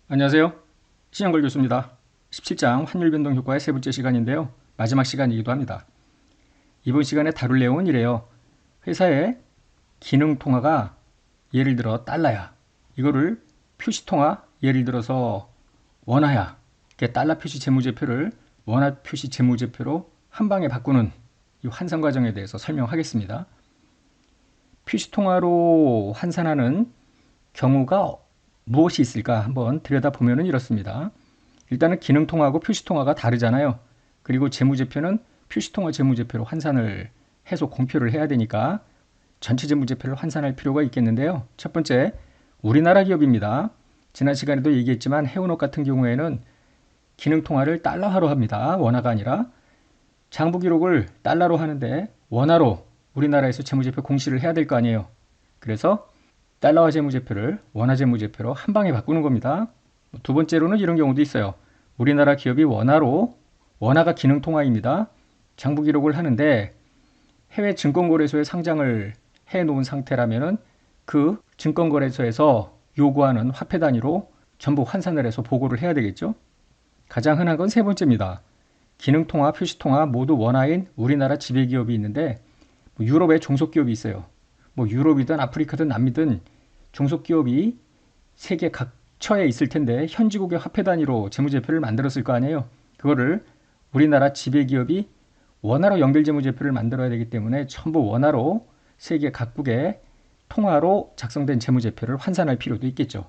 안녕하세요. 신영걸 교수입니다. 17장 환율 변동 효과의 세 번째 시간인데요. 마지막 시간이기도 합니다. 이번 시간에 다룰 내용은 이래요. 회사의 기능 통화가 예를 들어 달러야. 이거를 표시 통화, 예를 들어서 원화야. 이렇게 달러 표시 재무제표를 원화 표시 재무제표로 한 방에 바꾸는 이 환산 과정에 대해서 설명하겠습니다. 표시 통화로 환산하는 경우가 무엇이 있을까 한번 들여다보면 이렇습니다. 일단은 기능통화하고 표시통화가 다르잖아요. 그리고 재무제표는 표시통화 재무제표로 환산을 해서 공표를 해야 되니까 전체 재무제표를 환산할 필요가 있겠는데요. 첫 번째, 우리나라 기업입니다. 지난 시간에도 얘기했지만 해운업 같은 경우에는 기능통화를 달러화로 합니다. 원화가 아니라. 장부기록을 달러로 하는데 원화로 우리나라에서 재무제표 공시를 해야 될 거 아니에요. 그래서 달러화 재무제표를 원화 재무제표로 한 방에 바꾸는 겁니다. 두 번째로는 이런 경우도 있어요. 우리나라 기업이 원화가 기능통화입니다. 장부기록을 하는데 해외 증권거래소에 상장을 해놓은 상태라면은 그 증권거래소에서 요구하는 화폐 단위로 전부 환산을 해서 보고를 해야 되겠죠. 가장 흔한 건 세 번째입니다. 기능통화, 표시통화 모두 원화인 우리나라 지배기업이 있는데 유럽에 종속기업이 있어요. 유럽이든 아프리카든 남미든 종속기업이 세계 각처에 있을 텐데 현지국의 화폐 단위로 재무제표를 만들었을 거 아니에요. 그거를 우리나라 지배기업이 원화로 연결 재무제표를 만들어야 되기 때문에 전부 원화로 세계 각국의 통화로 작성된 재무제표를 환산할 필요도 있겠죠.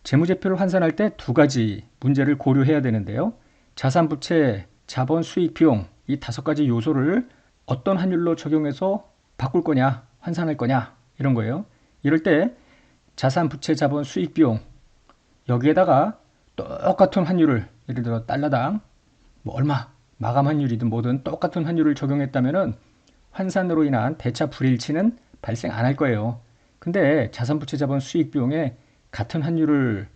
재무제표를 환산할 때 두 가지 문제를 고려해야 되는데요. 자산, 부채, 자본, 수익, 비용 이 다섯 가지 요소를 어떤 환율로 적용해서 바꿀 거냐, 환산할 거냐 이런 거예요. 이럴 때 자산, 부채, 자본, 수익, 비용 여기에다가 똑같은 환율을 예를 들어 달러당 얼마 마감 환율이든 뭐든 똑같은 환율을 적용했다면은 환산으로 인한 대차 불일치는 발생 안 할 거예요. 근데 자산, 부채, 자본, 수익, 비용에 같은 환율을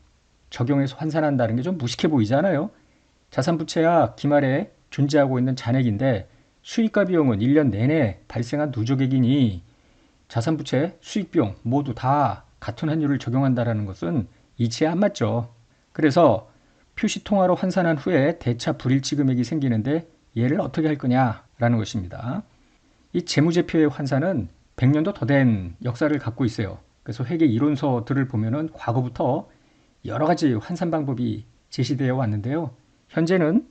적용해서 환산한다는 게 좀 무식해 보이잖아요. 자산, 부채야 기말에 존재하고 있는 잔액인데 수익과 비용은 1년 내내 발생한 누적액이니 자산, 부채, 수익, 비용 모두 다 같은 환율을 적용한다는 것은 이치에 안 맞죠. 그래서 표시통화로 환산한 후에 대차 불일치 금액이 생기는데 얘를 어떻게 할 거냐라는 것입니다. 이 재무제표의 환산은 100년도 더 된 역사를 갖고 있어요. 그래서 회계 이론서들을 보면은 과거부터 여러 가지 환산 방법이 제시되어 왔는데요. 현재는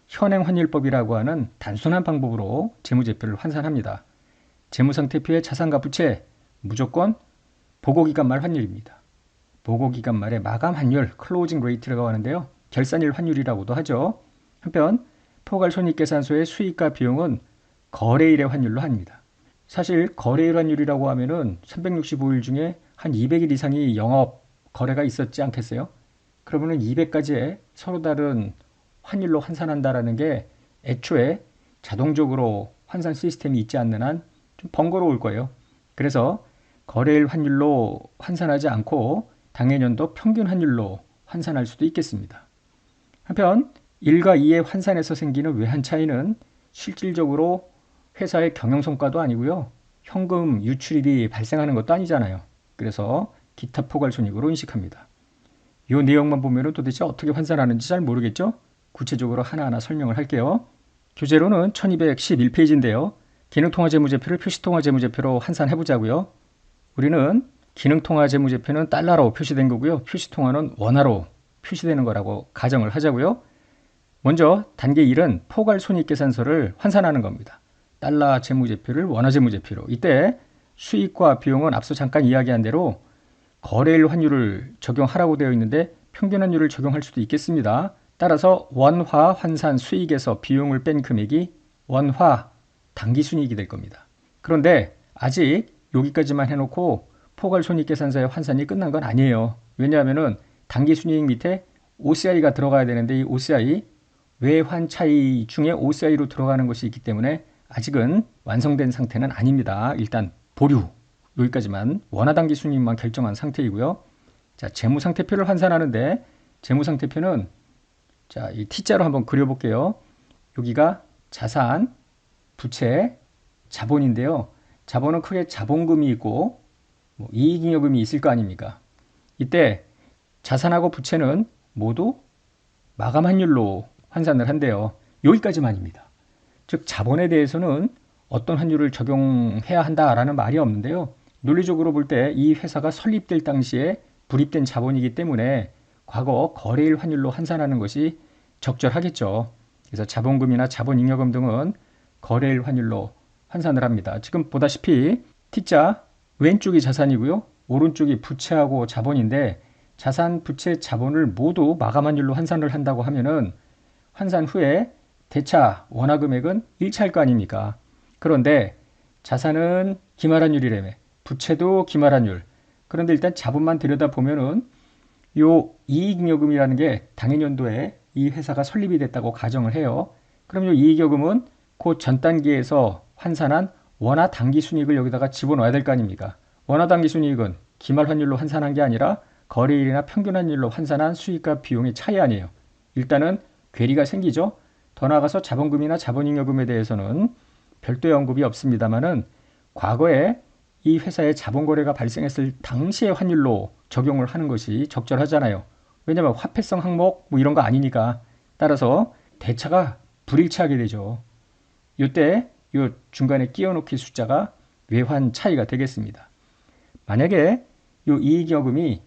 현행환율법이라고 하는 단순한 방법으로 재무제표를 환산합니다. 재무상태표의 자산과 부채 무조건 보고기간 말 환율입니다. 보고기간 말의 마감 환율, 클로징 레이트라고 하는데요. 결산일 환율이라고도 하죠. 한편 포괄손익계산서의 수익과 비용은 거래일의 환율로 합니다. 사실 거래일 환율이라고 하면은 365일 중에 한 200일 이상이 영업 거래가 있었지 않겠어요? 그러면은 200가지의 서로 다른 환율로 환산한다라는 게 애초에 자동적으로 환산 시스템이 있지 않는 한 좀 번거로울 거예요. 그래서 거래일 환율로 환산하지 않고 당해년도 평균 환율로 환산할 수도 있겠습니다. 한편 1과 2의 환산에서 생기는 외환 차이는 실질적으로 회사의 경영성과도 아니고요. 현금 유출입이 발생하는 것도 아니잖아요. 그래서 기타 포괄손익으로 인식합니다. 이 내용만 보면 도대체 어떻게 환산하는지 잘 모르겠죠? 구체적으로 하나하나 설명을 할게요. 교재로는 1211페이지인데요. 기능통화재무제표를 표시통화재무제표로 환산해보자고요. 우리는 기능통화재무제표는 달러로 표시된 거고요. 표시통화는 원화로 표시되는 거라고 가정을 하자고요. 먼저 단계 1은 포괄손익계산서를 환산하는 겁니다. 달러 재무제표를 원화 재무제표로. 이때 수익과 비용은 앞서 잠깐 이야기한 대로 거래일 환율을 적용하라고 되어 있는데 평균 환율을 적용할 수도 있겠습니다. 따라서 원화 환산 수익에서 비용을 뺀 금액이 원화 당기순이익이 될 겁니다. 그런데 아직 여기까지만 해놓고 포괄손익계산서의 환산이 끝난 건 아니에요. 왜냐하면 당기순이익 밑에 OCI가 들어가야 되는데 이 OCI 외환 차이 중에 OCI로 들어가는 것이 있기 때문에 아직은 완성된 상태는 아닙니다. 일단 보류 여기까지만 원화당기순이익만 결정한 상태이고요. 자, 재무상태표를 환산하는데 재무상태표는 자, 이 T자로 한번 그려볼게요. 여기가 자산, 부채, 자본인데요. 자본은 크게 자본금이 있고 이익잉여금이 있을 거 아닙니까? 이때 자산하고 부채는 모두 마감 환율로 환산을 한대요. 여기까지만입니다. 즉 자본에 대해서는 어떤 환율을 적용해야 한다라는 말이 없는데요. 논리적으로 볼 때 이 회사가 설립될 당시에 불입된 자본이기 때문에 과거 거래일 환율로 환산하는 것이 적절하겠죠. 그래서 자본금이나 자본잉여금 등은 거래일 환율로 환산을 합니다. 지금 보다시피 T자 왼쪽이 자산이고요. 오른쪽이 부채하고 자본인데 자산, 부채, 자본을 모두 마감 환율로 환산을 한다고 하면은 환산 후에 대차 원화 금액은 일치할 거 아닙니까? 그런데 자산은 기말환율이라며 부채도 기말환율. 그런데 일단 자본만 들여다보면은 요 이익잉여금이라는 게 당해년도에 이 회사가 설립이 됐다고 가정을 해요. 그럼 요 이익여금은 그 전 단기에서 환산한 원화 당기순이익을 여기다가 집어넣어야 될 거 아닙니까? 원화 당기순이익은 기말환율로 환산한 게 아니라 거래일이나 평균환율로 환산한 수익과 비용의 차이 아니에요. 일단은 괴리가 생기죠. 더 나아가서 자본금이나 자본잉여금에 대해서는 별도의 언급이 없습니다만은 과거에 이 회사의 자본거래가 발생했을 당시의 환율로 적용을 하는 것이 적절하잖아요. 왜냐하면 화폐성 항목 뭐 이런 거 아니니까. 따라서 대차가 불일치하게 되죠. 이때 이 중간에 끼워넣기 숫자가 외환 차이가 되겠습니다. 만약에 이 이익여금이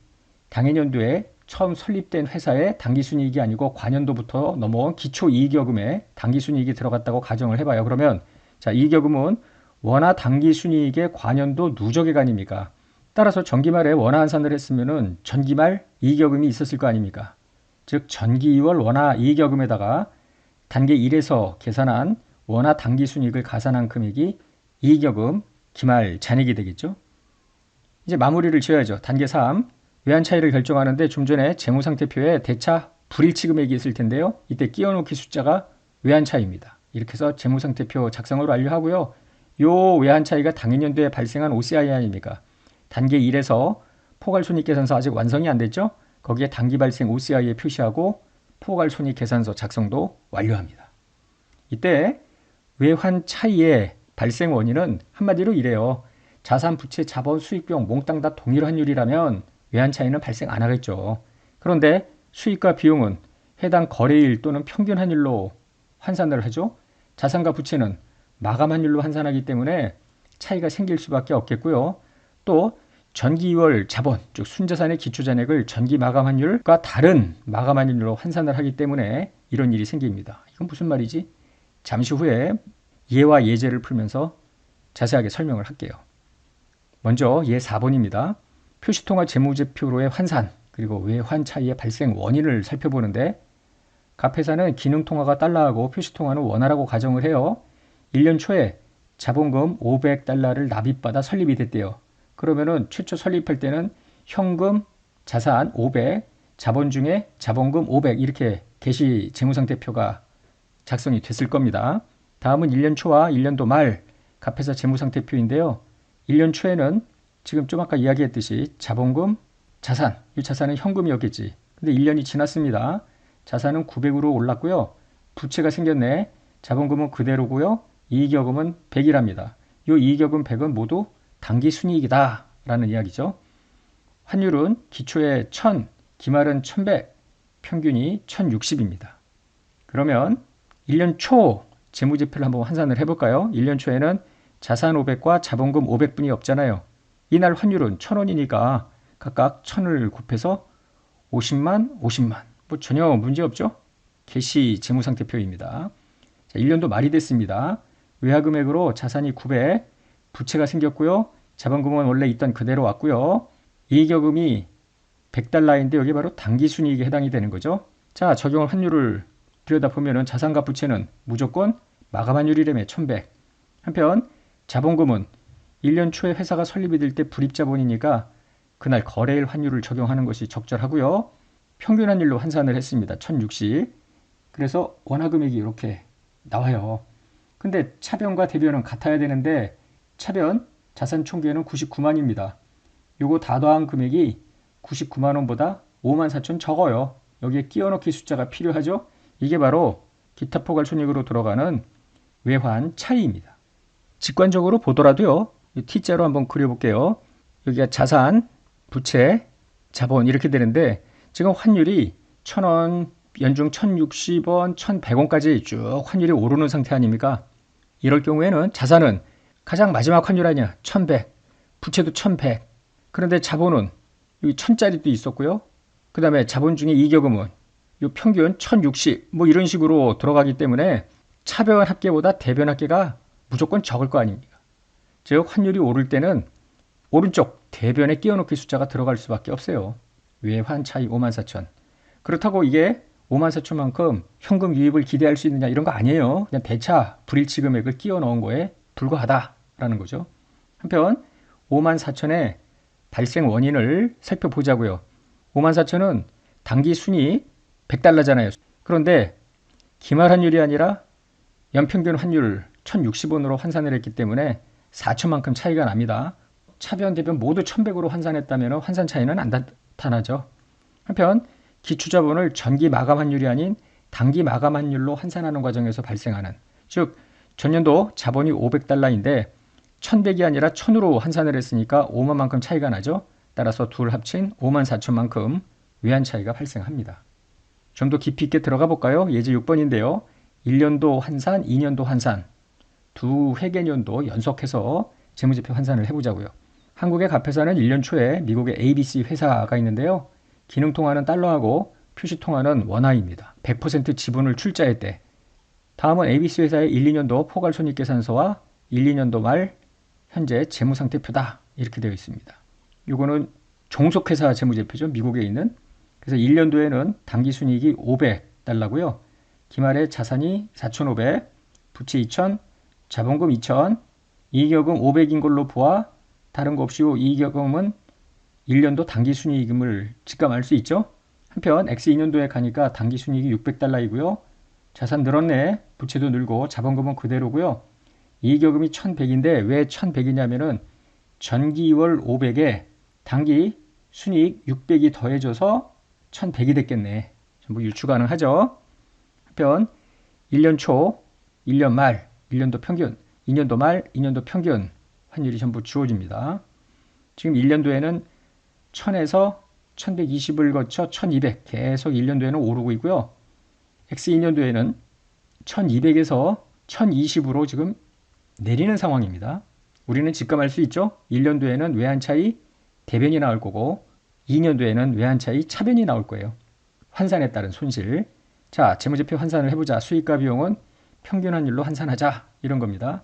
당해년도에 처음 설립된 회사의 당기순이익이 아니고 관연도부터 넘어온 기초이익여금에 당기순이익이 들어갔다고 가정을 해봐요. 그러면 자, 이익여금은 원화 당기순이익의 관연도 누적액 아닙니까? 따라서 전기말에 원화 환산을 했으면은 전기말 이익여금이 있었을 거 아닙니까? 즉 전기 2월 원화 이익여금에다가 단계 1에서 계산한 원화 당기순이익을 가산한 금액이 이익여금 기말 잔액이 되겠죠. 이제 마무리를 지어야죠. 단계 3 외환 차이를 결정하는데 좀 전에 재무상태표에 대차 불일치 금액이 있을 텐데요. 이때 끼워넣기 숫자가 외환 차이입니다. 이렇게 해서 재무상태표 작성을 완료하고요. 요 외환 차이가 당해년도에 발생한 OCI 아닙니까? 단계 1에서 포괄손익계산서 아직 완성이 안 됐죠? 거기에 단기 발생 OCI에 표시하고 포괄손익계산서 작성도 완료합니다. 이때 외환 차이의 발생 원인은 한마디로 이래요. 자산, 부채, 자본, 수익, 비용 몽땅 다 동일 환율이라면 외환 차이는 발생 안 하겠죠. 그런데 수익과 비용은 해당 거래일 또는 평균 환율로 환산을 하죠. 자산과 부채는 마감 환율로 환산하기 때문에 차이가 생길 수밖에 없겠고요. 또 전기 2월 자본, 즉 순자산의 기초잔액을 전기 마감 환율과 다른 마감 환율로 환산을 하기 때문에 이런 일이 생깁니다. 이건 무슨 말이지? 잠시 후에 예와 예제를 풀면서 자세하게 설명을 할게요. 먼저 예 4번입니다. 표시통화 재무제표로의 환산, 그리고 외환 차이의 발생 원인을 살펴보는데 갑회사는 기능통화가 달러하고 표시통화는 원화라고 가정을 해요. 1년 초에 자본금 500달러를 납입받아 설립이 됐대요. 그러면은 최초 설립할 때는 현금, 자산 500, 자본 중에 자본금 500 이렇게 개시 재무상태표가 작성이 됐을 겁니다. 다음은 1년 초와 1년도 말 갑회사 재무상태표인데요. 1년 초에는 지금 좀 아까 이야기했듯이 자본금, 자산, 이 자산은 현금이었겠지. 근데 1년이 지났습니다. 자산은 900으로 올랐고요. 부채가 생겼네. 자본금은 그대로고요. 이익여금은 100이랍니다. 이 이익여금 100은 모두 당기순이익이다 라는 이야기죠. 환율은 기초에 1000, 기말은 1100, 평균이 1060입니다. 그러면 1년 초 재무제표를 한번 환산을 해볼까요? 1년 초에는 자산 500과 자본금 500분이 없잖아요. 이날 환율은 1000원이니까 각각 1000을 곱해서 50만, 50만. 뭐 전혀 문제 없죠? 개시 재무상태표입니다. 자, 1년도 말이 됐습니다. 외화금액으로 자산이 900, 부채가 생겼고요. 자본금은 원래 있던 그대로 왔고요. 이익여금이 100달러인데 여기 바로 당기순이익에 해당이 되는 거죠. 자, 적용을 환율을 들여다보면 자산과 부채는 무조건 마감환율이라며 1100. 한편 자본금은 1년 초에 회사가 설립이 될 때 불입자본이니까 그날 거래일 환율을 적용하는 것이 적절하고요. 평균 환율로 환산을 했습니다. 1060. 그래서 원화금액이 이렇게 나와요. 근데 차변과 대변은 같아야 되는데 차변 자산 총계는 99만입니다. 요거 다 더한 금액이 99만 원보다 5만 4천 적어요. 여기에 끼워넣기 숫자가 필요하죠. 이게 바로 기타 포괄 손익으로 들어가는 외환 차이입니다. 직관적으로 보더라도요. T자로 한번 그려볼게요. 여기가 자산, 부채, 자본 이렇게 되는데 지금 환율이 1,000원, 연중 1,060원, 1,100원까지 쭉 환율이 오르는 상태 아닙니까? 이럴 경우에는 자산은 가장 마지막 환율 아니야. 1,100, 부채도 1,100. 그런데 자본은 여기 1,000짜리도 있었고요. 그 다음에 자본 중에 이익여금은 요 평균 1,060 뭐 이런 식으로 들어가기 때문에 차변 합계보다 대변 합계가 무조건 적을 거 아닙니까? 즉 환율이 오를 때는 오른쪽 대변에 끼워넣기 숫자가 들어갈 수밖에 없어요. 외환 차이 54,000. 그렇다고 이게 54,000만큼 현금 유입을 기대할 수 있느냐 이런 거 아니에요. 그냥 대차 불일치 금액을 끼워 넣은 거에 불과하다라는 거죠. 한편 54,000의 발생 원인을 살펴보자고요. 54,000은 단기 순이익 100달러잖아요. 그런데 기말 환율이 아니라 연평균 환율 1,060원으로 환산을 했기 때문에 4천만큼 차이가 납니다. 차변 대변 모두 1,100으로 환산했다면 환산 차이는 안 나타나죠. 한편 기초자본을 전기 마감 환율이 아닌 단기 마감 환율로 환산하는 과정에서 발생하는, 즉 전년도 자본이 500달러인데 1,100이 아니라 1,000으로 환산을 했으니까 5만만큼 차이가 나죠. 따라서 둘 합친 54,000만큼 외환 차이가 발생합니다. 좀 더 깊이 있게 들어가 볼까요? 예제 6번인데요. 1년도 환산, 2년도 환산, 두 회계년도 연속해서 재무제표 환산을 해보자고요. 한국의 갑회사는 1년 초에 미국의 ABC 회사가 있는데요. 기능통화는 달러하고 표시통화는 원화입니다. 100% 지분을 출자했대. 다음은 ABC 회사의 1, 2년도 포괄손익계산서와 1, 2년도 말 현재 재무상태표다. 이렇게 되어 있습니다. 이거는 종속회사 재무제표죠. 미국에 있는. 그래서 1년도에는 당기순이익이 500달러고요. 기말에 자산이 4,500, 부채 2,000, 자본금 2,000, 이익여금 500인 걸로 보아 다른 거 없이 이익여금은 1년도 당기순이익임을 직감할 수 있죠. 한편 X2년도에 가니까 당기순이익이 600달러이고요. 자산 늘었네. 부채도 늘고 자본금은 그대로고요. 이익여금이 1,100인데 왜 1,100이냐면은 전기 2월 500에 단기 순이익 600이 더해져서 1,100이 됐겠네. 전부 유추 가능하죠. 한편 1년 초, 1년 말, 1년도 평균, 2년도 말, 2년도 평균 환율이 전부 주어집니다. 지금 1년도에는 1000에서 1120을 거쳐 1200 계속 1년도에는 오르고 있고요. X2년도에는 1200에서 1020으로 지금 내리는 상황입니다. 우리는 직감할 수 있죠. 1년도에는 외환 차이 대변이 나올 거고 2년도에는 외환 차이 차변이 나올 거예요. 환산에 따른 손실. 자, 재무제표 환산을 해보자. 수익과 비용은 평균 환율로 환산하자. 이런 겁니다.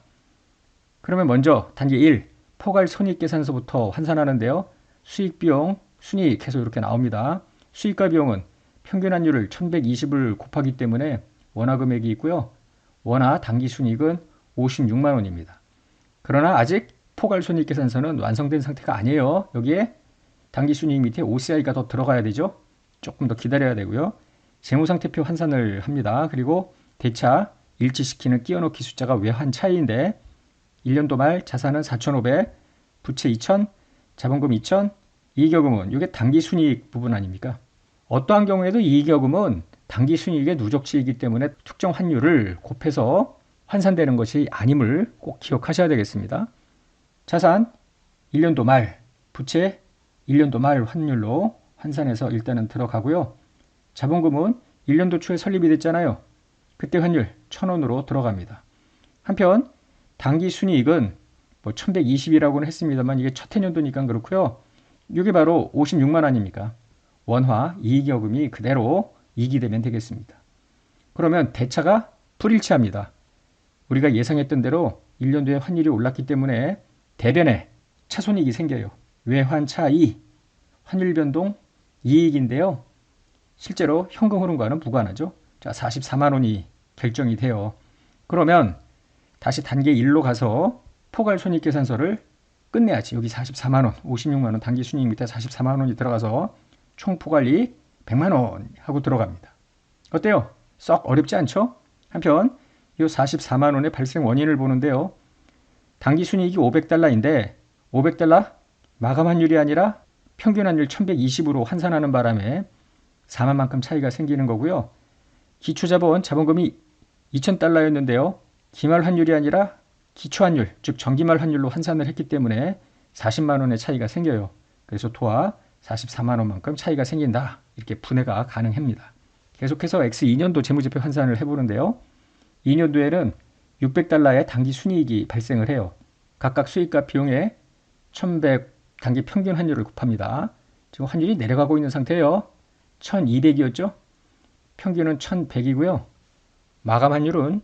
그러면 먼저 단계 1, 포괄 손익계산서부터 환산하는데요. 수익, 비용, 순이익 계속 이렇게 나옵니다. 수익과 비용은 평균 환율을 1120을 곱하기 때문에 원화 금액이 있고요. 원화 단기 순이익은 56만 원입니다. 그러나 아직 포괄 손익계산서는 완성된 상태가 아니에요. 여기에 단기 순이익 밑에 OCI가 더 들어가야 되죠. 조금 더 기다려야 되고요. 재무상태표 환산을 합니다. 그리고 대차 일치시키는 끼워넣기 숫자가 외환 차이인데 1년도 말 자산은 4,500, 부채 2,000, 자본금 2,000, 이익여금은 이게 단기 순이익 부분 아닙니까? 어떠한 경우에도 이익여금은 단기 순이익의 누적치이기 때문에 특정 환율을 곱해서 환산되는 것이 아님을 꼭 기억하셔야 되겠습니다. 자산 1년도 말, 부채 1년도 말 환율로 환산해서 일단은 들어가고요. 자본금은 1년도 초에 설립이 됐잖아요. 그때 환율 1,000원으로 들어갑니다. 한편 단기 순이익은 뭐 1,120이라고는 했습니다만 이게 첫 해년도니까 그렇고요. 이게 바로 56만 원입니까? 원화 이익여금이 그대로 이익이 되면 되겠습니다. 그러면 대차가 불일치합니다. 우리가 예상했던 대로 1년 뒤에 환율이 올랐기 때문에 대변에 차손익이 생겨요. 외환 차이, 환율 변동 이익인데요. 실제로 현금 흐름과는 무관하죠. 자, 44만 원이 결정이 돼요. 그러면 다시 단계 1로 가서 포괄 손익계산서를 끝내야지. 여기 44만 원, 56만 원 단기 순이익 밑에 44만 원이 들어가서 총 포괄이익 100만 원 하고 들어갑니다. 어때요? 썩 어렵지 않죠? 한편 이 44만 원의 발생 원인을 보는데요. 단기 순이익이 500달러인데 500달러 마감 환율이 아니라 평균 환율 1120으로 환산하는 바람에 4만만큼 차이가 생기는 거고요. 기초자본 자본금이 2000달러였는데요. 기말 환율이 아니라 기초환율, 즉 정기말 환율로 환산을 했기 때문에 40만 원의 차이가 생겨요. 그래서 도합 44만 원만큼 차이가 생긴다. 이렇게 분해가 가능합니다. 계속해서 X2년도 재무제표 환산을 해보는데요. 2년도에는 600달러의 단기 순이익이 발생을 해요. 각각 수익과 비용에 1100 단기 평균 환율을 곱합니다. 지금 환율이 내려가고 있는 상태예요. 1200이었죠? 평균은 1100이고요. 마감 환율은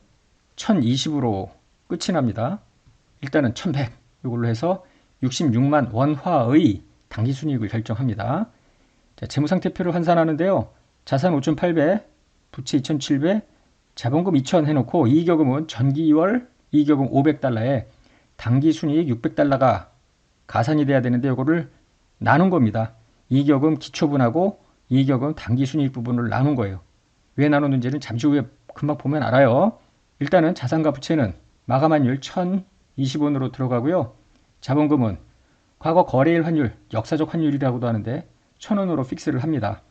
1020으로 끝이 납니다. 일단은 1100 이걸로 해서 66만 원화의 단기 순이익을 결정합니다. 자, 재무상태표를 환산하는데요. 자산 5,800, 부채 2,700, 자본금 2,000 해놓고 이익여금은 전기 2월 이익여금 500달러에 단기 순이익 600달러가 가산이 돼야 되는데 이거를 나눈 겁니다. 이익여금 기초분하고 이익여금 단기 순이익 부분을 나눈 거예요. 왜 나눴는지는 잠시 후에 금방 보면 알아요. 일단은 자산과 부채는 마감환율 1020원으로 들어가고요. 자본금은 과거 거래일 환율, 역사적 환율이라고도 하는데 1000원으로 픽스를 합니다.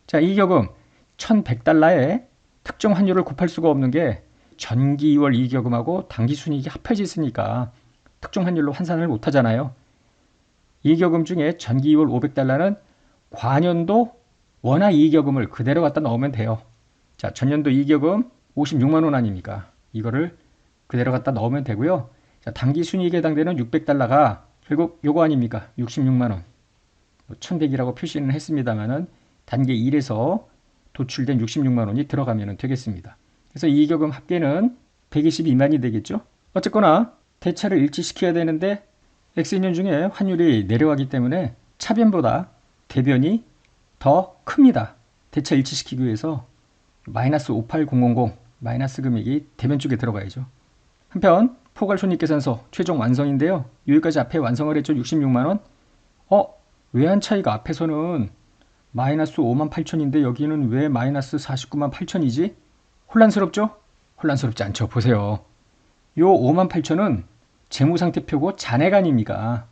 자, 이익여금 1100달러에 특정 환율을 곱할 수가 없는 게 전기 2월 이익여금하고 단기 순이익이 합해져 있으니까 특정 환율로 환산을 못 하잖아요. 이익여금 중에 전기 2월 500달러는 과년도 원화 이익여금을 그대로 갖다 넣으면 돼요. 자, 전년도 이익여금 56만 원 아닙니까? 이거를 그대로 갖다 넣으면 되고요. 자, 단기 순이익에 해당되는 600달러가 결국 요거 아닙니까? 66만 원. 1100이라고 표시는 했습니다만은 단계 1에서 도출된 66만 원이 들어가면 되겠습니다. 그래서 이익여금 합계는 122만이 되겠죠? 어쨌거나 대차를 일치시켜야 되는데 X2년 중에 환율이 내려가기 때문에 차변보다 대변이 더 큽니다. 대차 일치시키기 위해서 마이너스 58000 마이너스 금액이 대변 쪽에 들어가야죠. 한편 포괄손익계산서 최종 완성인데요. 여기까지 앞에 완성을 했죠. 66만원. 외환 차이가 앞에서는 마이너스 58,000인데 여기는 왜 마이너스 49만 8천이지? 혼란스럽죠? 혼란스럽지 않죠. 보세요. 요 58,000은 재무상태표고 잔액 아닙니까?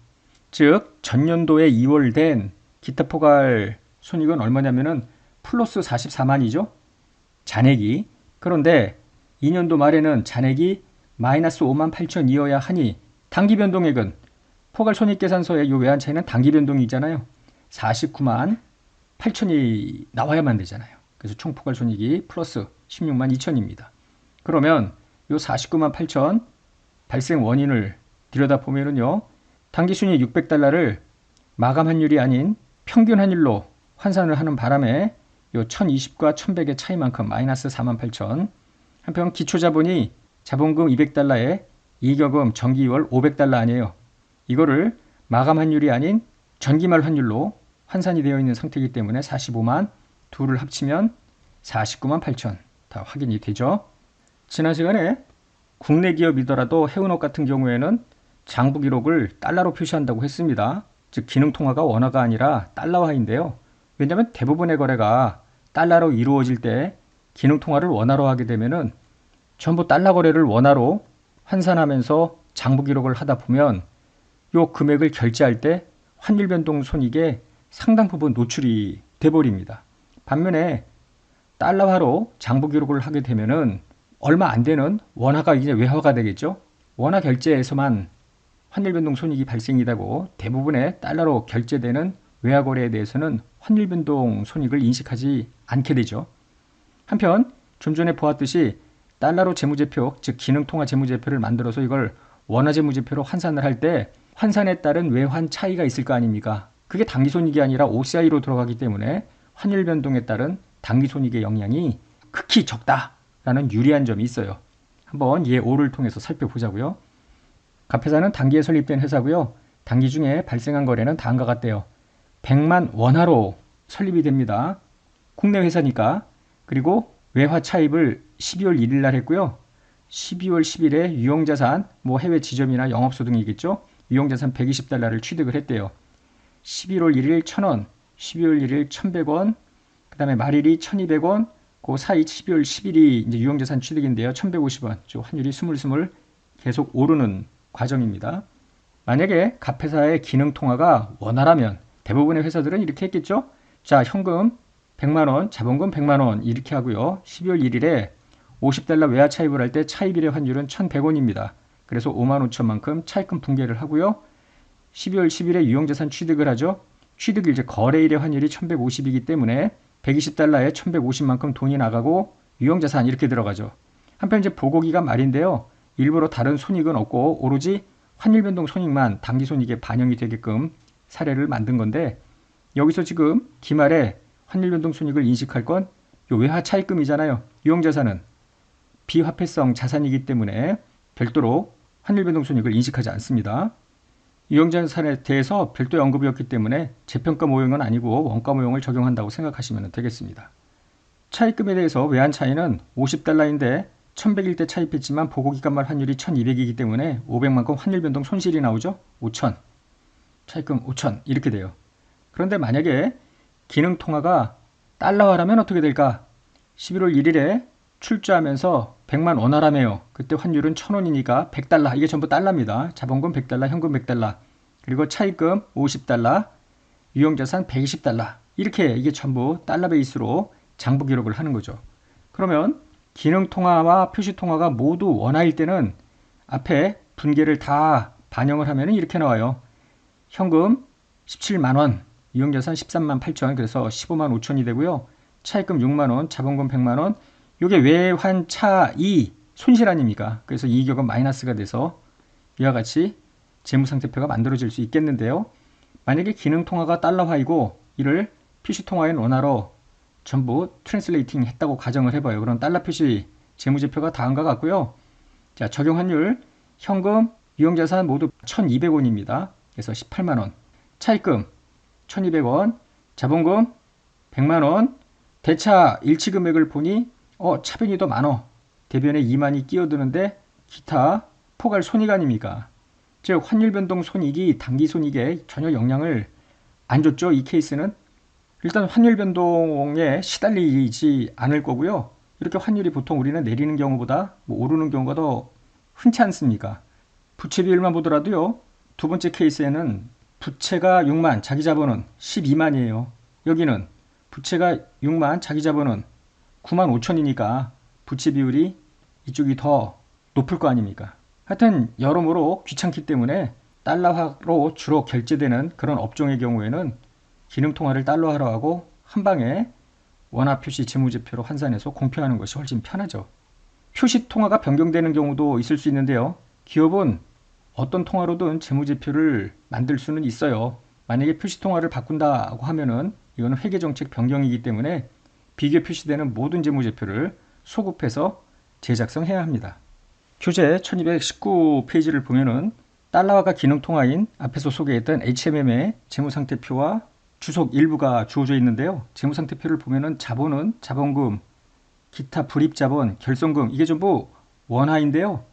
즉 전년도에 2월 된 기타 포괄 손익은 얼마냐면은 플러스 44만이죠. 잔액이. 그런데 2년도 말에는 잔액이 마이너스 5만 8천이어야 하니 단기 변동액은 포괄손익계산서의 요 외환 차이는 단기 변동이잖아요. 49만 8천이 나와야만 되잖아요. 그래서 총 포괄손익이 플러스 16만 2천입니다. 그러면 요 49만 8천 발생 원인을 들여다보면은요. 단기순이익 600달러를 마감 환율이 아닌 평균 환율로 환산을 하는 바람에 요 1020과 1100의 차이만큼 마이너스 4만 8천. 한편 기초자본이 자본금 200달러에 이익여금 전기 2월 500달러 아니에요. 이거를 마감 환율이 아닌 전기말 환율로 환산이 되어 있는 상태이기 때문에 45만 둘을 합치면 49만 8천 다 확인이 되죠. 지난 시간에 국내 기업이더라도 해운업 같은 경우에는 장부 기록을 달러로 표시한다고 했습니다. 즉 기능통화가 원화가 아니라 달러화인데요. 왜냐하면 대부분의 거래가 달러로 이루어질 때 기능통화를 원화로 하게 되면은 전부 달러 거래를 원화로 환산하면서 장부 기록을 하다 보면 요 금액을 결제할 때 환율 변동 손익에 상당 부분 노출이 돼버립니다. 반면에 달러화로 장부 기록을 하게 되면은 얼마 안 되는 원화가 이제 외화가 되겠죠. 원화 결제에서만 환율 변동 손익이 발생이 되고 대부분의 달러로 결제되는 외화 거래에 대해서는 환율 변동 손익을 인식하지 않게 되죠. 한편 좀 전에 보았듯이 달러로 재무제표, 즉 기능통화 재무제표를 만들어서 이걸 원화 재무제표로 환산을 할 때 환산에 따른 외환 차이가 있을 거 아닙니까? 그게 단기손익이 아니라 OCI로 들어가기 때문에 환율 변동에 따른 단기손익의 영향이 극히 적다라는 유리한 점이 있어요. 한번 예 5를 통해서 살펴보자고요. 갑회사는 단기에 설립된 회사고요. 단기 중에 발생한 거래는 다음과 같대요. 100만 원화로 설립이 됩니다. 국내 회사니까. 그리고 외화 차입을 12월 1일 날 했고요. 12월 10일에 유형자산, 해외 지점이나 영업소 등이겠죠. 유형자산 120달러를 취득을 했대요. 11월 1일 1000원, 12월 1일 1100원, 그 다음에 말일이 1200원, 그 사이 12월 10일이 이제 유형자산 취득인데요. 1150원. 환율이 스물스물 계속 오르는 과정입니다. 만약에 갑회사의 기능통화가 원화라면 대부분의 회사들은 이렇게 했겠죠. 자, 현금 100만원, 자본금 100만원 이렇게 하고요. 12월 1일에 50달러 외화 차입을 할 때 차입일의 환율은 1100원입니다. 그래서 5만 5천만큼 차입금 붕괴를 하고요. 12월 10일에 유형자산 취득을 하죠. 취득일, 즉 거래일의 환율이 1150이기 때문에 120달러에 1150만큼 돈이 나가고 유형자산 이렇게 들어가죠. 한편 이제 보고기간 말인데요. 일부러 다른 손익은 없고 오로지 환율변동 손익만 당기손익에 반영이 되게끔 사례를 만든 건데, 여기서 지금 기말에 환율변동 손익을 인식할 건 요 외화 차입금이잖아요. 유형자산은 비화폐성 자산이기 때문에 별도로 환율변동 손익을 인식하지 않습니다. 유형자산에 대해서 별도의 언급이었기 때문에 재평가 모형은 아니고 원가 모형을 적용한다고 생각하시면 되겠습니다. 차입금에 대해서 외환 차이는 50달러인데 1100일 때 차입했지만 보고기간 말 환율이 1200이기 때문에 500만큼 환율변동 손실이 나오죠. 5000, 차입금 5000 이렇게 돼요. 그런데 만약에 기능통화가 달러화라면 어떻게 될까? 11월 1일에 출자하면서 100만 원화라며요. 그때 환율은 1000원이니까 100달러. 이게 전부 달러입니다. 자본금 100달러, 현금 100달러. 그리고 차입금 50달러, 유형자산 120달러. 이렇게 이게 전부 달러 베이스로 장부 기록을 하는 거죠. 그러면 기능통화와 표시통화가 모두 원화일 때는 앞에 분계를 다 반영을 하면 이렇게 나와요. 현금 17만 원, 유형자산 13만 8천, 그래서 15만 5천이 되고요. 차입금 6만 원, 자본금 100만 원. 이게 외환 차이 손실 아닙니까? 그래서 이익여금 마이너스가 돼서 이와 같이 재무상태표가 만들어질 수 있겠는데요. 만약에 기능통화가 달러화이고 이를 표시통화인 원화로 전부 트랜슬레이팅 했다고 가정을 해봐요. 그럼 달러 표시 재무제표가 다음과 같고요. 자, 적용 환율 현금, 유형자산 모두 1200원입니다. 그래서 18만 원. 차입금 1200원, 자본금 100만 원, 대차 일치 금액을 보니 차변이 더 많어. 대변에 2만이 끼어드는데 기타 포괄 손익 아닙니까? 즉 환율 변동 손익이 당기 손익에 전혀 영향을 안 줬죠. 이 케이스는 일단 환율 변동에 시달리지 않을 거고요. 이렇게 환율이 보통 우리는 내리는 경우보다 오르는 경우가 더 흔치 않습니까? 부채 비율만 보더라도요. 두 번째 케이스에는 부채가 6만, 자기 자본은 12만이에요. 여기는 부채가 6만, 자기 자본은 9만 5천이니까 부채 비율이 이쪽이 더 높을 거 아닙니까? 하여튼 여러모로 귀찮기 때문에 달러화로 주로 결제되는 그런 업종의 경우에는 기능통화를 달러화로 하고 한방에 원화 표시 재무제표로 환산해서 공표하는 것이 훨씬 편하죠. 표시통화가 변경되는 경우도 있을 수 있는데요. 기업은 어떤 통화로든 재무제표를 만들 수는 있어요. 만약에 표시통화를 바꾼다고 하면은 이거는 회계정책 변경이기 때문에 비교 표시되는 모든 재무제표를 소급해서 재작성해야 합니다. 교재 1219페이지를 보면은 달러화가 기능통화인 앞에서 소개했던 HMM의 재무상태표와 주석 일부가 주어져 있는데요. 재무상태표를 보면은 자본은 자본금, 기타 불입자본, 결손금 이게 전부 원화인데요.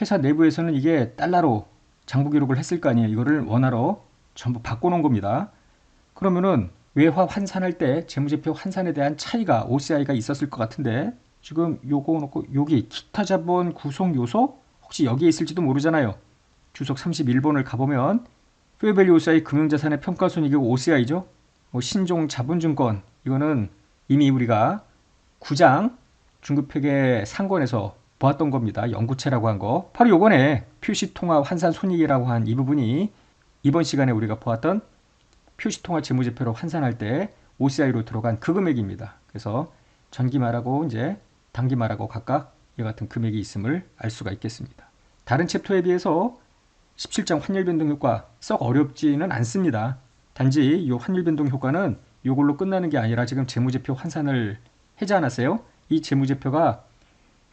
회사 내부에서는 이게 달러로 장부 기록을 했을 거 아니에요. 이거를 원화로 전부 바꿔놓은 겁니다. 그러면은 외화 환산할 때 재무제표 환산에 대한 차이가 OCI가 있었을 것 같은데 지금 요거 놓고 여기 기타 자본 구성 요소 혹시 여기에 있을지도 모르잖아요. 주석 31번을 가보면 페어밸류 OCI 금융자산의 평가손익이고 OCI죠. 신종 자본증권 이거는 이미 우리가 9장 중급회계 상권에서 보았던 겁니다. 연구체라고 한 거. 바로 요번에 표시통화 환산 손익이라고 한 이 부분이 이번 시간에 우리가 보았던 표시통화 재무제표로 환산할 때 OCI로 들어간 그 금액입니다. 그래서 전기말하고 이제 단기말하고 각각 이와 같은 금액이 있음을 알 수가 있겠습니다. 다른 챕터에 비해서 17장 환율변동 효과 썩 어렵지는 않습니다. 단지 이 환율변동 효과는 이걸로 끝나는 게 아니라 지금 재무제표 환산을 하지 않았어요? 이 재무제표가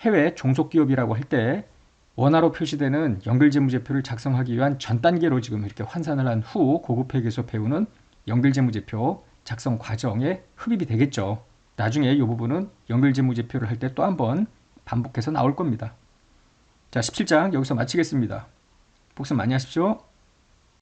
해외 종속기업이라고 할 때 원화로 표시되는 연결재무제표를 작성하기 위한 전 단계로 지금 이렇게 환산을 한 후 고급회계에서 배우는 연결재무제표 작성 과정에 흡입이 되겠죠. 나중에 이 부분은 연결재무제표를 할 때 또 한번 반복해서 나올 겁니다. 자, 17장 여기서 마치겠습니다. 복습 많이 하십시오.